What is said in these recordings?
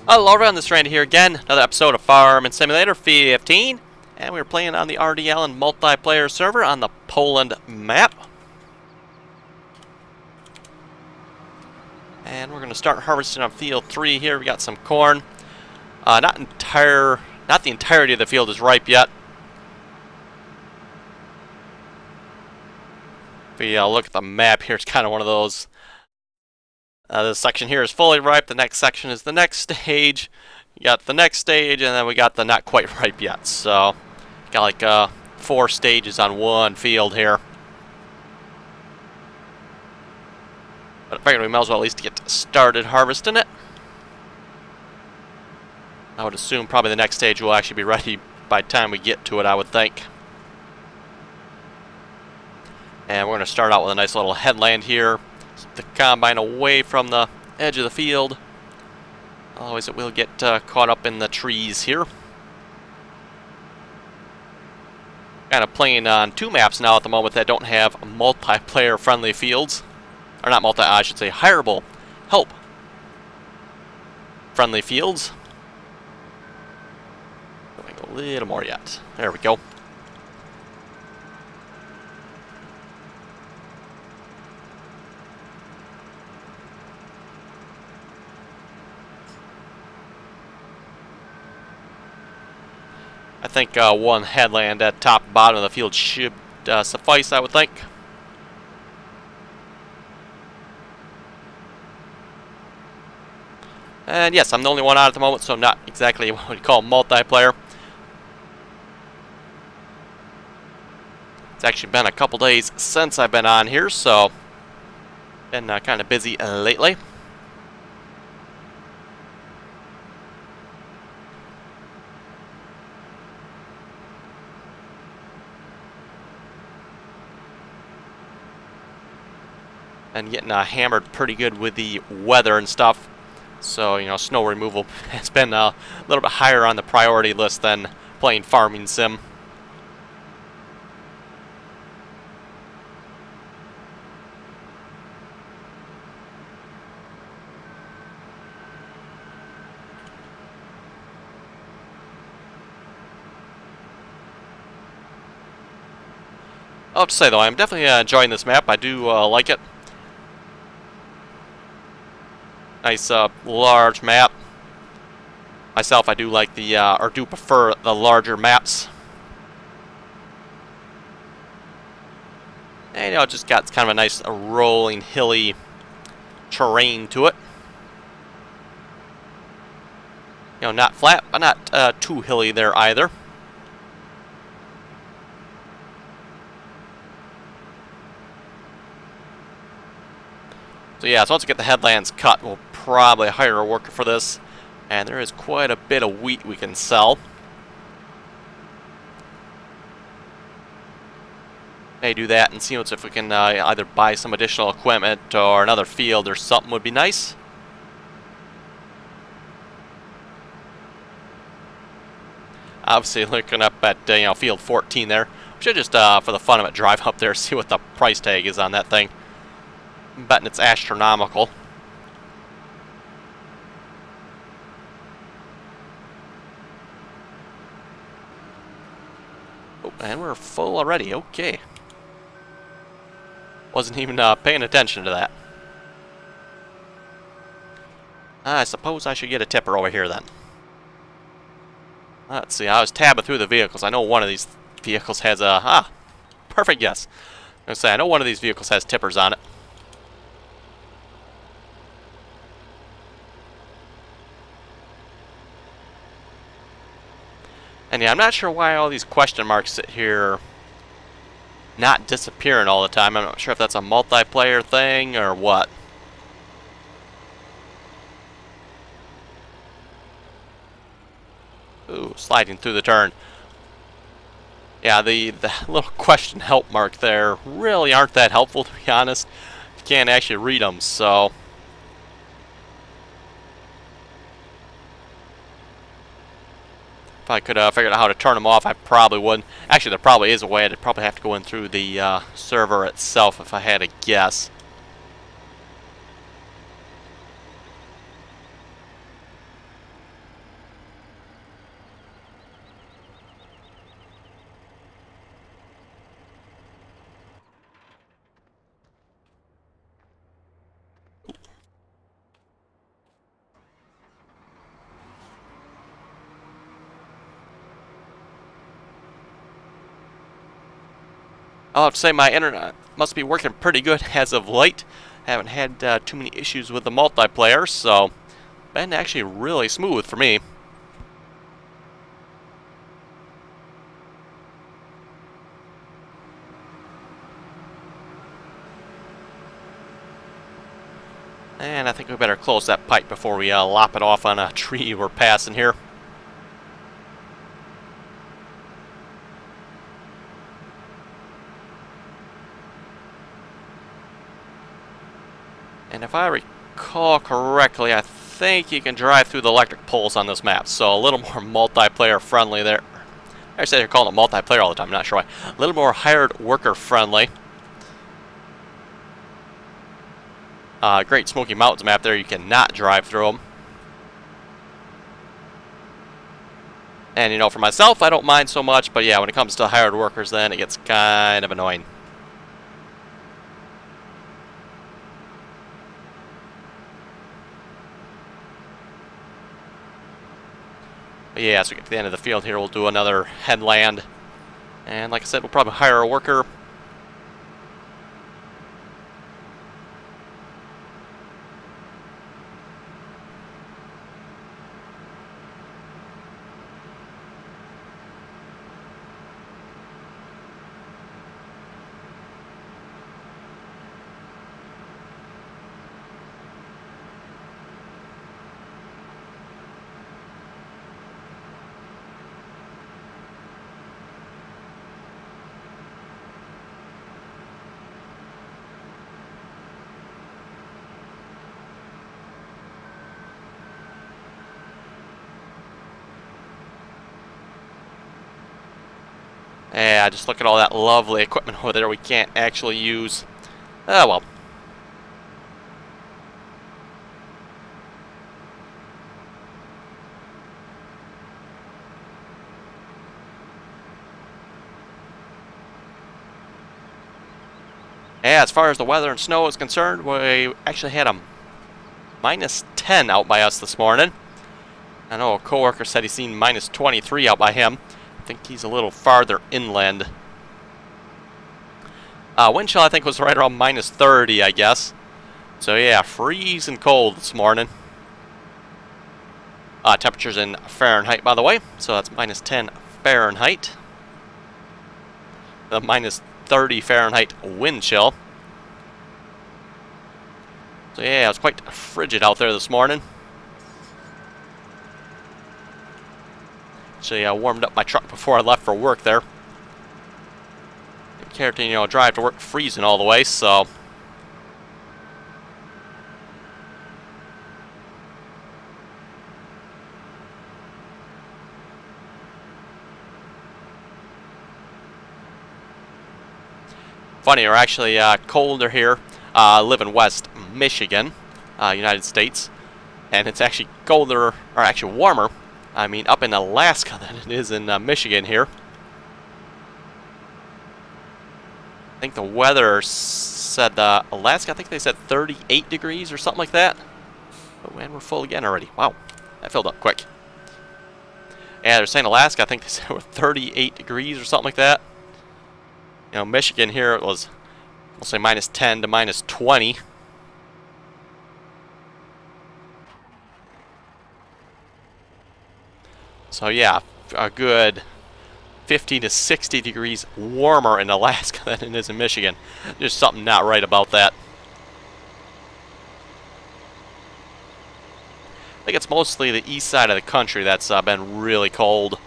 Hello everyone, this is Randy here again. Another episode of Farming Simulator 15. And we're playing on the RDAllen multiplayer server on the Poland map. And we're going to start harvesting on field 3 here. We got some corn. Not the entirety of the field is ripe yet. If we look at the map here, it's kind of one of those. This section here is fully ripe. The next section is the next stage. You got the next stage, and then we got the not quite ripe yet. So, got like 4 stages on one field here. But I figured we might as well at least get started harvesting it. I would assume probably the next stage will actually be ready by the time we get to it, I would think. And we're going to start out with a nice little headland here. Keep the combine away from the edge of the field. Otherwise it will get caught up in the trees here. Kind of playing on 2 maps now at the moment that don't have multiplayer friendly fields. Or not I should say hireable help friendly fields. Going a little more yet. There we go. I think one headland at top and bottom of the field should suffice, I would think. And yes, I'm the only one out at the moment, so not exactly what we'd call multiplayer. It's actually been a couple days since I've been on here, so been kind of busy lately. And getting hammered pretty good with the weather and stuff. So, you know, snow removal has been a little bit higher on the priority list than playing Farming Sim. I'll have to say, though, I'm definitely enjoying this map. I do like it. Nice large map. Myself, I do like the, or do prefer the larger maps. And, you know, it just got kind of a nice rolling, hilly terrain to it. You know, not flat, but not too hilly there either. So yeah, so once we get the headlands cut, we'll probably hire a worker for this. And there is quite a bit of wheat we can sell. May do that and see if we can either buy some additional equipment or another field or something would be nice. Obviously looking up at you know, field 14 there. We should just for the fun of it drive up there, see what the price tag is on that thing. I'm betting it's astronomical. Oh, and we're full already. Okay. Wasn't even paying attention to that. I suppose I should get a tipper over here then. Let's see. I was tabbing through the vehicles. I know one of these vehicles has a... perfect guess. I was gonna say, I know one of these vehicles has tippers on it. And yeah, I'm not sure why all these question marks sit here not disappearing all the time. I'm not sure if that's a multiplayer thing or what. Ooh, sliding through the turn. Yeah, the little question help mark there really aren't that helpful, to be honest. You can't actually read them, so... If I could figure out how to turn them off, I probably would. Actually, there probably is a way. I'd probably have to go in through the server itself if I had to guess. I'll have to say my internet must be working pretty good as of late. Haven't had too many issues with the multiplayer, so been actually really smooth for me. And I think we better close that pipe before we lop it off on a tree we're passing here. And if I recall correctly, I think you can drive through the electric poles on this map, so a little more multiplayer friendly there. I say they're calling it multiplayer all the time, I'm not sure why. A little more hired worker friendly. Great Smoky Mountains map there, you cannot drive through them. And you know, for myself, I don't mind so much, but yeah, when it comes to hired workers, then it gets kind of annoying. But yeah, as we get to the end of the field here, we'll do another headland. And like I said, we'll probably hire a worker. Yeah, just look at all that lovely equipment over there we can't actually use. Oh well. Yeah, as far as the weather and snow is concerned, we actually had a -10 out by us this morning. I know a coworker said he's seen -23 out by him. I think he's a little farther inland. Wind chill I think was right around -30, I guess. So yeah, freezing cold this morning. Temperatures in Fahrenheit, by the way. So that's -10 Fahrenheit. The -30 Fahrenheit wind chill. So yeah, it was quite frigid out there this morning. Actually, I warmed up my truck before I left for work there. Didn't care to, you know, drive to work freezing all the way, so. Funny, we're actually colder here. I live in West Michigan, United States, and it's actually colder, or actually warmer. I mean, up in Alaska than it is in Michigan here. I think the weather said, Alaska, I think they said 38 degrees or something like that. Oh, and we're full again already. Wow, that filled up quick. Yeah, they're saying Alaska, I think they said we're 38 degrees or something like that. You know, Michigan here, it was, we'll say -10 to -20. So yeah, a good 50 to 60 degrees warmer in Alaska than it is in Michigan. There's something not right about that. I think it's mostly the east side of the country that's been really cold.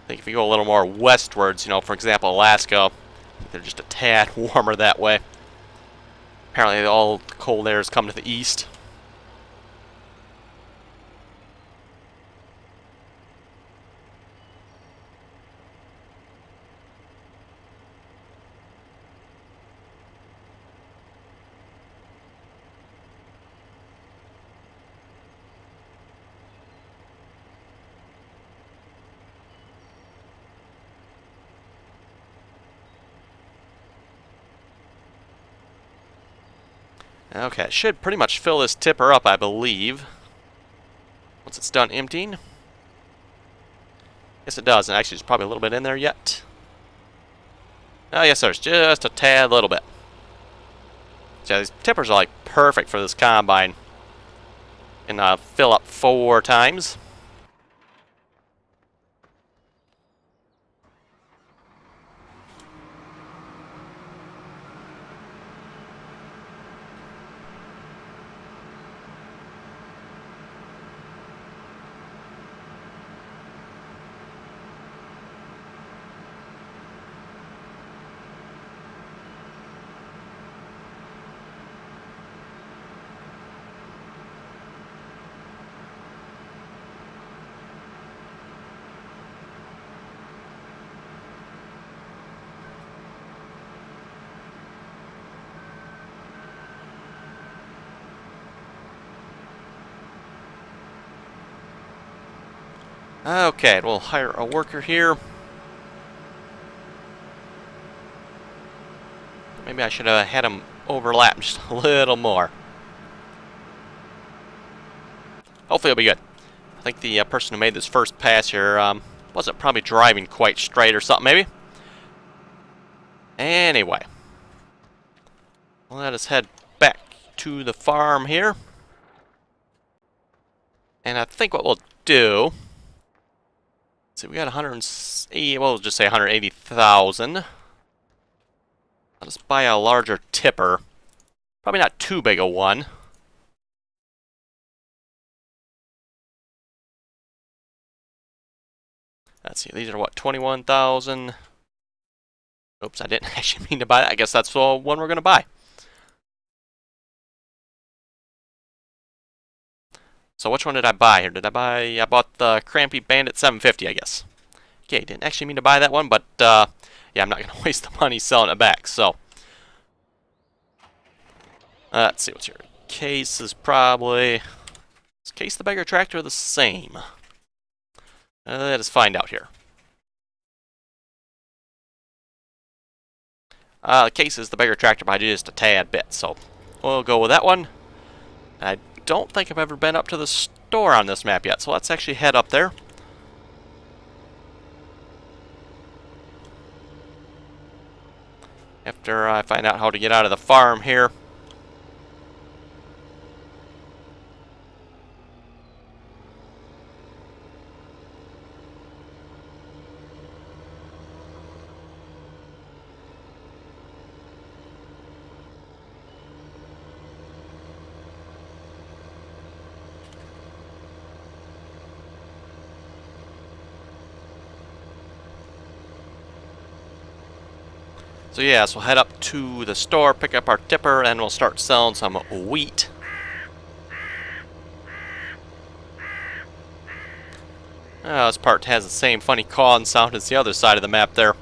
I think if you go a little more westwards, you know, for example, Alaska, they're just a tad warmer that way. Apparently all the cold airs come to the east. Okay, it should pretty much fill this tipper up, I believe. Once it's done emptying. Yes, it does, and actually there's probably a little bit in there yet. Oh yes, there's just a tad little bit. So these tippers are like perfect for this combine. And fill up 4 times. Okay, we'll hire a worker here. Maybe I should have had him overlap just a little more. Hopefully it'll be good. I think the person who made this first pass here wasn't probably driving quite straight or something, maybe. Anyway, let us head back to the farm here. And I think what we'll do... See, we got 180, well, we'll just say 180,000. Let us buy a larger tipper. Probably not too big a one. Let's see, these are what, 21,000? Oops, I didn't actually mean to buy that. I guess that's the one we're going to buy. So which one did I buy here? I bought the Crampy Bandit 750, I guess. Okay, didn't actually mean to buy that one, but yeah, I'm not going to waste the money selling it back, so. Let's see, what's your case is probably... Is case the bigger tractor the same? Let us find out here. The case is the bigger tractor by just a tad bit, so we'll go with that one. I don't think I've ever been up to the store on this map yet, so let's actually head up there. After I find out how to get out of the farm here. So yes, we'll head up to the store, pick up our tipper, and we'll start selling some wheat. This part has the same funny cawing sound as the other side of the map there.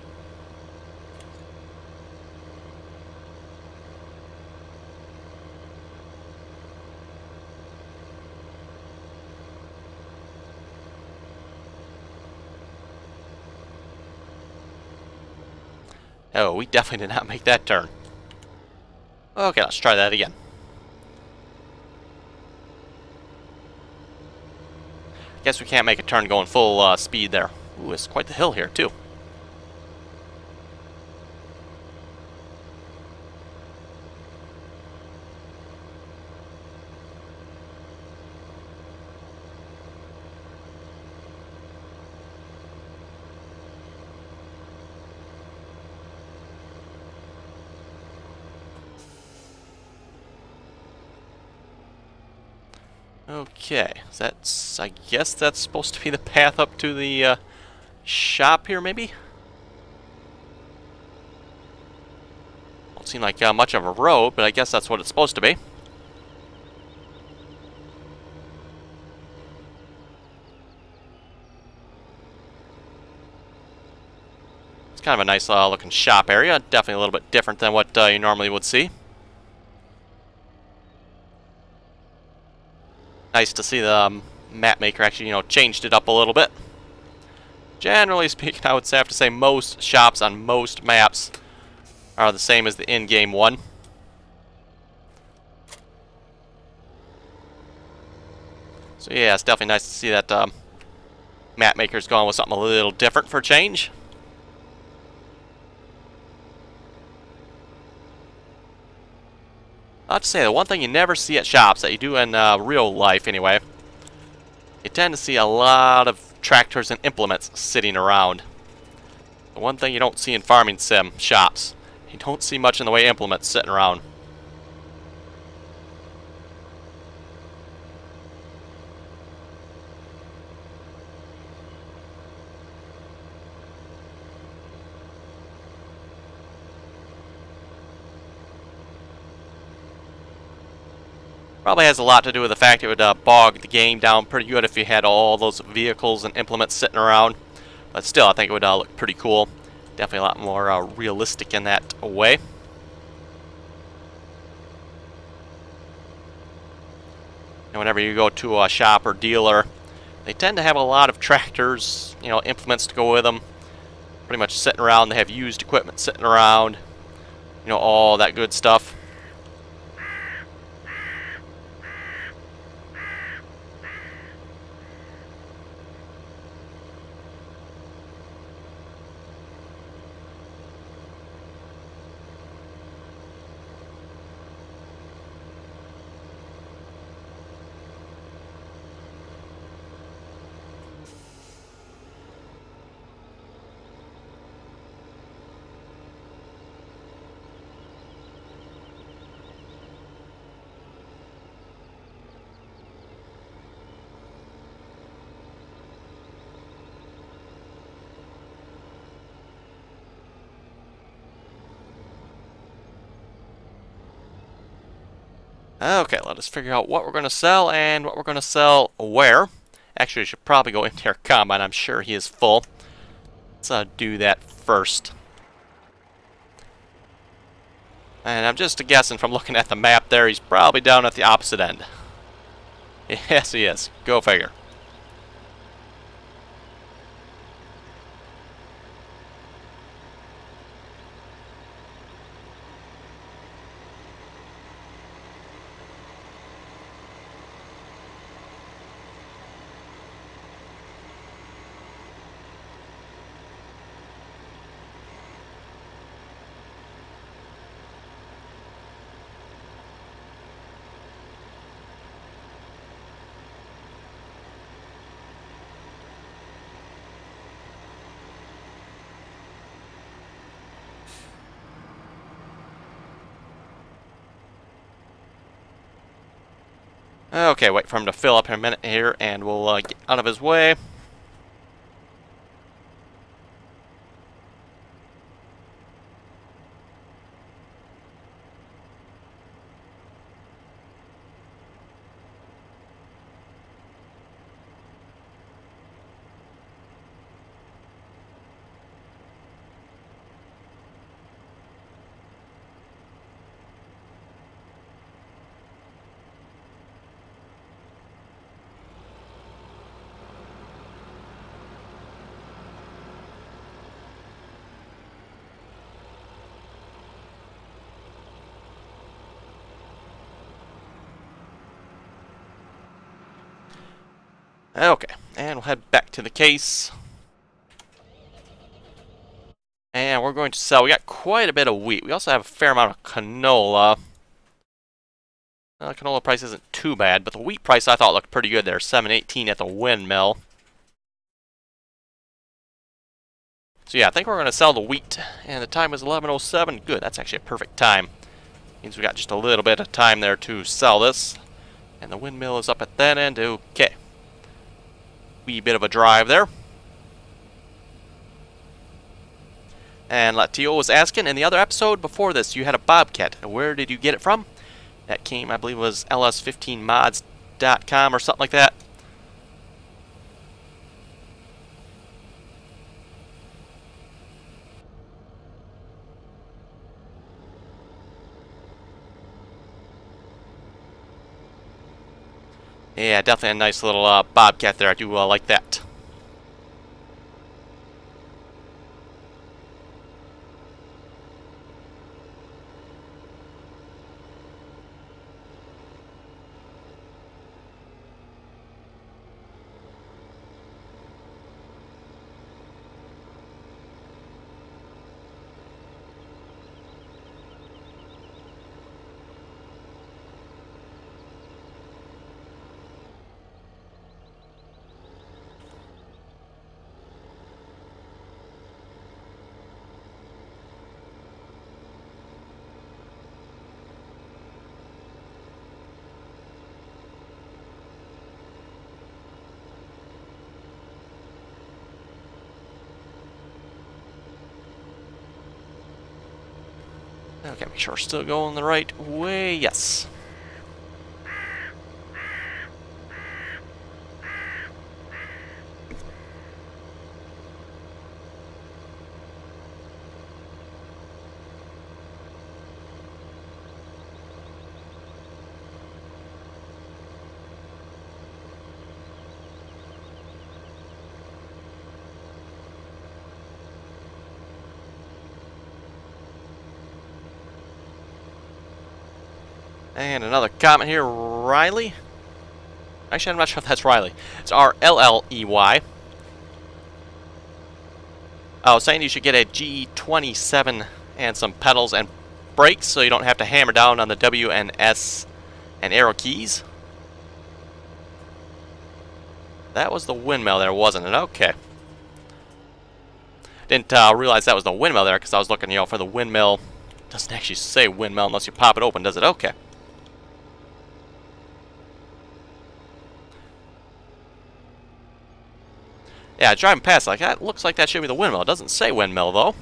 Oh, we definitely did not make that turn. Okay, let's try that again. Guess we can't make a turn going full speed there. Ooh, it's quite the hill here, too. Okay, I guess that's supposed to be the path up to the shop here, maybe? Don't seem like much of a road, but I guess that's what it's supposed to be. It's kind of a nice looking shop area, definitely a little bit different than what you normally would see. Nice to see the map maker actually, changed it up a little bit. Generally speaking, I would have to say most shops on most maps are the same as the in-game one. So yeah, it's definitely nice to see that map maker's gone with something a little different for a change. I have to say, the one thing you never see at shops that you do in real life anyway, you tend to see a lot of tractors and implements sitting around. The one thing you don't see in farming sim shops, you don't see much in the way of implements sitting around. Probably has a lot to do with the fact it would bog the game down pretty good if you had all those vehicles and implements sitting around. But still, I think it would look pretty cool. Definitely a lot more realistic in that way. And whenever you go to a shop or dealer, they tend to have a lot of tractors, you know, implements to go with them. Pretty much sitting around. They have used equipment sitting around. You know, all that good stuff. Okay, let us figure out what we're going to sell and what we're going to sell where. Actually, we should probably go into our combine. I'm sure he is full. Let's do that first. And I'm just guessing from looking at the map there, he's probably down at the opposite end. Yes, he is. Go figure. Okay, wait for him to fill up in a minute here, and we'll get out of his way. Okay, and we'll head back to the case. And we're going to sell. We got quite a bit of wheat. We also have a fair amount of canola. Canola price isn't too bad, but the wheat price I thought looked pretty good there. $7.18 at the windmill. So yeah, I think we're going to sell the wheat. And the time is 11:07. Good, that's actually a perfect time. Means we got just a little bit of time there to sell this. And the windmill is up at that end. Okay. Wee bit of a drive there. And Latio was asking, in the other episode before this, you had a Bobcat. Where did you get it from? That came, I believe, was ls15mods.com or something like that. Yeah, definitely a nice little Bobcat there. I do like that. Okay, make sure we're still going the right way. Yes. And another comment here, Riley. Actually, I'm not sure if that's Riley. It's RLLEY. I was saying you should get a G27 and some pedals and brakes so you don't have to hammer down on the W and S and arrow keys. That was the windmill there, wasn't it? Okay. Didn't realize that was the windmill there because I was looking, for the windmill. It doesn't actually say windmill unless you pop it open, does it? Okay. Yeah, driving past like that looks like that should be the windmill. It doesn't say windmill though.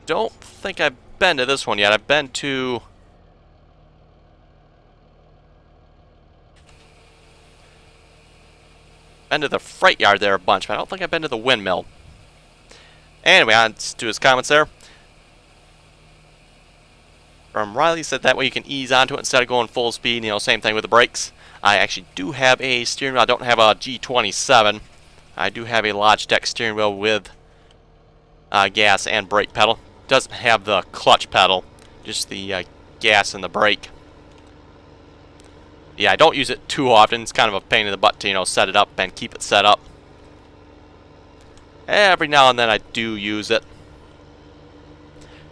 Don't think I've been to this one yet. I've been to the freight yard there a bunch, but I don't think I've been to the windmill. Anyway, on to his comments there. Riley said that way you can ease onto it instead of going full speed. Same thing with the brakes. I actually do have a steering wheel. I don't have a G27. I do have a Logitech steering wheel with gas and brake pedal. Doesn't have the clutch pedal, just the gas and the brake. Yeah, I don't use it too often. It's kind of a pain in the butt to set it up and keep it set up. Every now and then I do use it.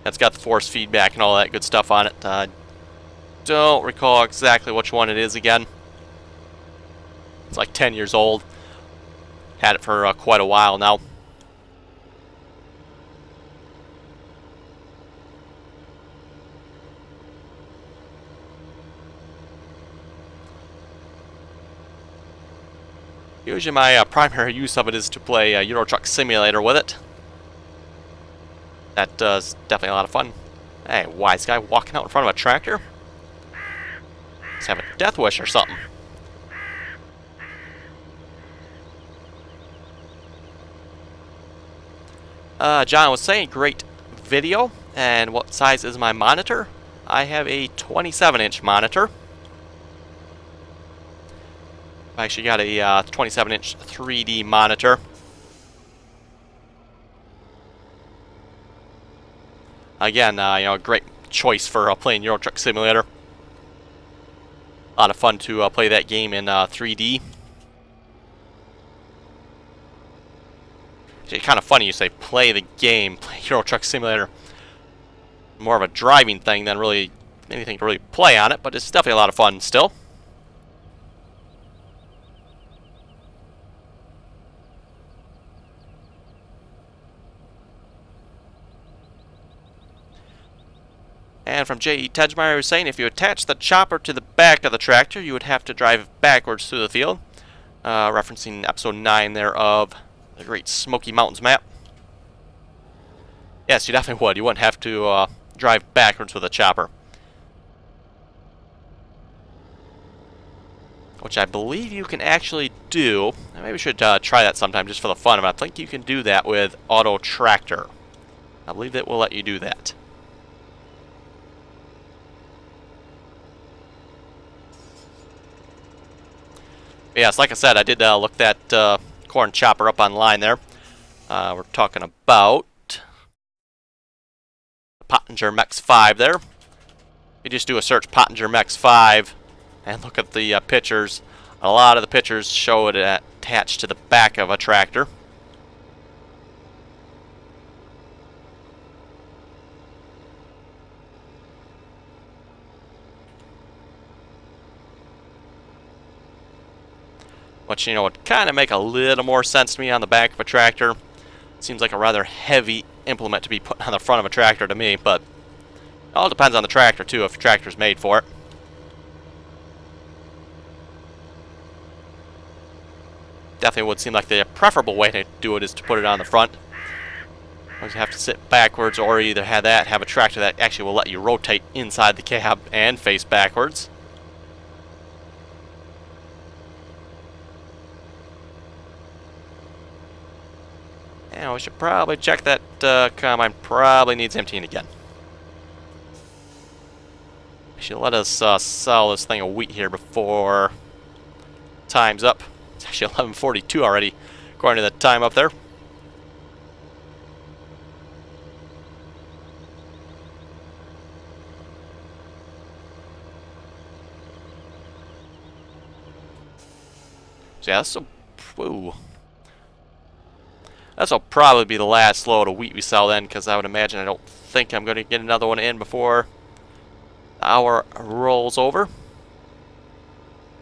It's got the force feedback and all that good stuff on it. Don't recall exactly which one it is again. It's like 10 years old. Had it for quite a while now. Usually my primary use of it is to play Euro Truck Simulator with it. That does definitely a lot of fun. Hey, wise guy walking out in front of a tractor? Let's have a death wish or something. John was saying, great video. And what size is my monitor? I have a 27-inch monitor. I actually got a 27-inch 3D monitor. Again, a great choice for playing Euro Truck Simulator. A lot of fun to play that game in 3D. It's kind of funny you say play the game, play Euro Truck Simulator. More of a driving thing than really anything to really play on it, but it's definitely a lot of fun still. And from J.E. Tedgemeyer was saying, if you attach the chopper to the back of the tractor, you would have to drive backwards through the field. Referencing episode 9 there of the Great Smoky Mountains map. Yes, you definitely would. You wouldn't have to drive backwards with a chopper. Which I believe you can actually do. Maybe we should try that sometime just for the fun of it. I think you can do that with Auto Tractor. I believe it will let you do that. Yes, like I said, I did look that corn chopper up online there. We're talking about the Pottinger Mex 5 there. You just do a search Pottinger Mex 5 and look at the pictures. A lot of the pictures show it attached to the back of a tractor. Which, would kind of make a little more sense to me on the back of a tractor. Seems like a rather heavy implement to be put on the front of a tractor to me, but it all depends on the tractor too, if the tractor's made for it. definitely would seem like the preferable way to do it is to put it on the front. You have to sit backwards, or either have a tractor that actually will let you rotate inside the cab and face backwards. And we should probably check that combine probably needs emptying again. Should let us sell this thing of wheat here before time's up. It's actually 11:42 already, according to the time up there. So yeah, this'll probably be the last load of wheat we sell then, because I would imagine I don't think I'm going to get another one in before the hour rolls over.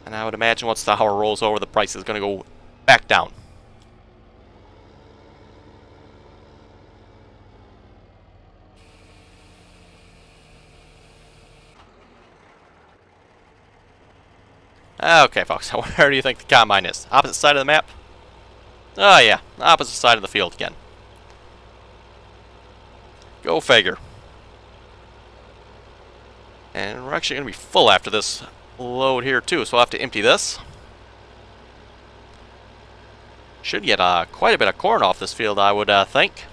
And I would imagine once the hour rolls over, the price is going to go back down. Okay, folks, where do you think the combine is? Opposite side of the map? Oh yeah, opposite side of the field again. Go figure. And we're actually going to be full after this load here too, so we'll have to empty this. Should get quite a bit of corn off this field, I would think.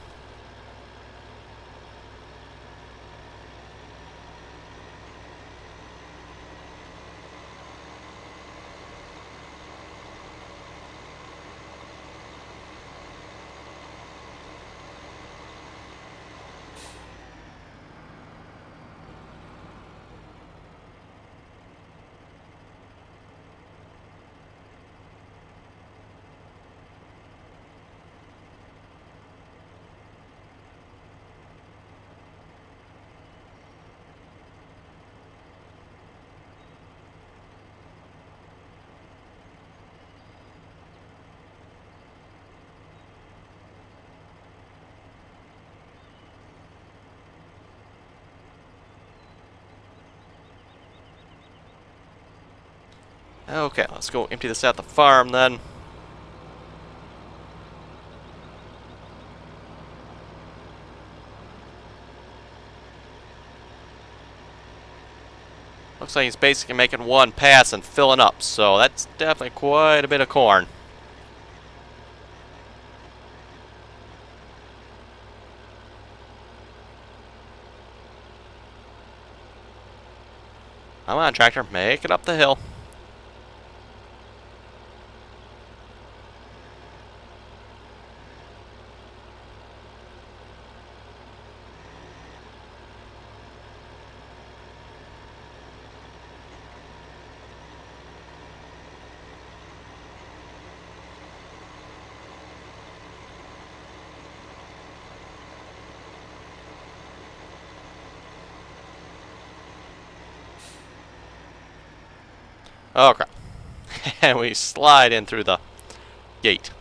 Okay, let's go empty this at the farm then. Looks like he's basically making one pass and filling up, so that's definitely quite a bit of corn. Come on, tractor, make it up the hill. Oh crap. And we slide in through the gate.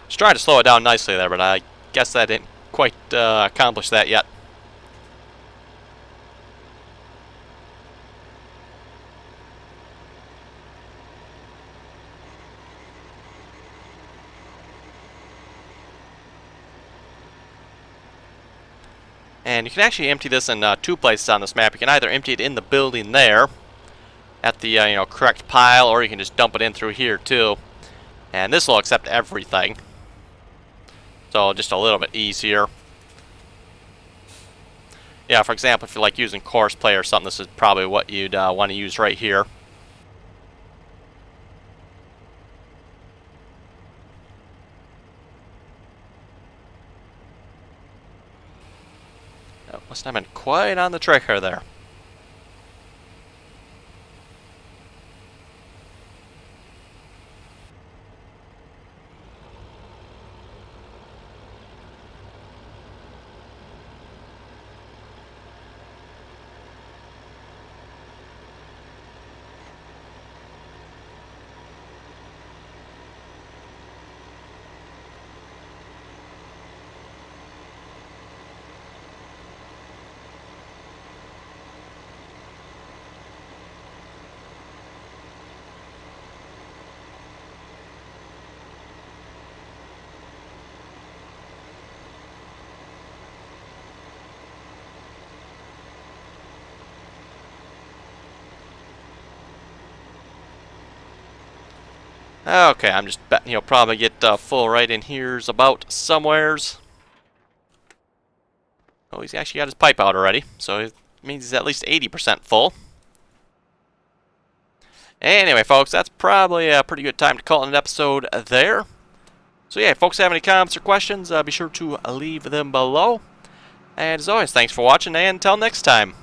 I was trying to slow it down nicely there, but I guess that didn't quite accomplish that yet. And you can actually empty this in two places on this map. You can either empty it in the building there, at the correct pile, or you can just dump it in through here too. And this will accept everything, so just a little bit easier. Yeah, for example, if you're like using course play or something, this is probably what you'd want to use right here. Must have been quite on the trigger there. Okay, I'm just betting he'll probably get full right in here's about somewheres. Oh, he's actually got his pipe out already, so it means he's at least 80% full. Anyway, folks, that's probably a pretty good time to call it an episode there. So yeah, if folks have any comments or questions, be sure to leave them below. And as always, thanks for watching, and until next time.